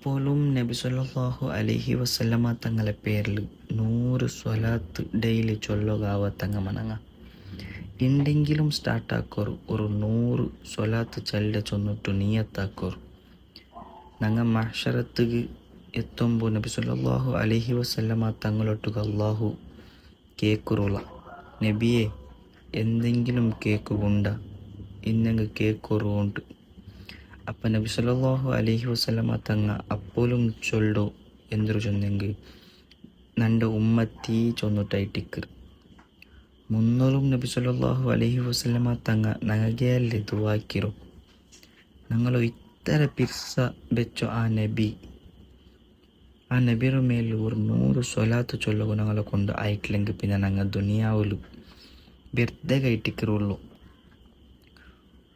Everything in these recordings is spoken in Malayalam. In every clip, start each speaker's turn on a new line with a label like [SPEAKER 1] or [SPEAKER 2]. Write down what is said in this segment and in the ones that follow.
[SPEAKER 1] അപ്പോഴും നബി സല്ലല്ലാഹു അലൈഹി വസല്ലമ തങ്ങളെ പേരിൽ 100 സ്വലാത്ത് ഡെയിലി ചൊല്ലുകാവ തങ്ങമണങ്ങ എന്തെങ്കിലും സ്റ്റാർട്ടാക്കോರು ഒരു 100 സ്വലാത്ത് ചൊല്ല ചൊന്നിട്ടു നിയത്താക്കോರು ഞങ്ങൾ മഹ്ശറത്തുക്ക് എത്തുമ്പോൾ നബി സല്ലല്ലാഹു അലൈഹി വസല്ലമ തങ്ങളൊട്ടുക അള്ളാഹു കേക്കുറുള്ള നബിയെ എന്തെങ്കിലും കേക്കുകൊണ്ട ഇന്നെങ്കിൽ കേക്കുറുണ്ട്. അപ്പം നബി സല്ലല്ലാഹു അലൈഹി വസല്ലമ തങ്ങ അപ്പോലും ചൊല്ലു എന്തൊരു ചൊന്നെങ്കിൽ നൻ്റെ ഉമ്മത്തി ചൊന്നിട്ടായിട്ടിക്കർ മുന്നോളും നബി സല്ലല്ലാഹു അലൈഹി വസല്ലമ തങ്ങ നഗെയല്ലേ ദുവാക്കിರೋ ഞങ്ങൾ ഇത്തര പിർസ വെച്ചോ ആ നബിയുടെ മേലിൽ ഒരു 100 സ്വലാത്ത് ചൊല്ലുക ഞങ്ങളെ കൊണ്ട് ആയിട്ടില്ലെങ്കിൽ പിന്നെ ഞങ്ങൾ ദുനിയാവിൽ വെറുതെ കയറ്റിക്കറുള്ളൂ.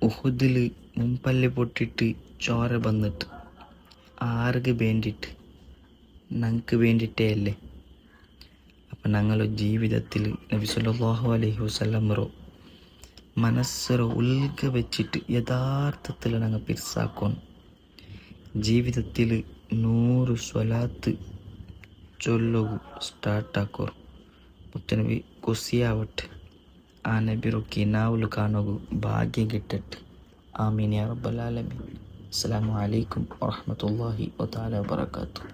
[SPEAKER 1] ഉഹുദിൽ മുമ്പല്ല് പൊട്ടിട്ട് ചോര വന്നിട്ട് ആർക്ക് വേണ്ടിയിട്ട് ഞങ്ങൾക്ക് വേണ്ടിയിട്ടേ അല്ലേ. അപ്പം ഞങ്ങൾ ജീവിതത്തിൽ നബി സല്ലല്ലാഹു അലൈഹി വസല്ലമറോ മനസ്സറോ ഉൾക്ക വെച്ചിട്ട് യഥാർത്ഥത്തിൽ ഞങ്ങൾ പിർസാക്കണം. ജീവിതത്തിൽ 100 സ്വലാത്ത് ചൊല്ലുക സ്റ്റാർട്ടാക്കോರು മുത്തനബി ಖುಷಿಯಾವട്ടെ ആ നബിರು കിനാവുలు കാണുക ഭാഗ്യം കിട്ടട്ടെ. ആമീൻ യാ റബ്ബൽ ആലമീൻ. അസ്സലാമു അലൈക്കും വറഹ്മത്തുള്ളാഹി വതആല വബറകാതുഹു.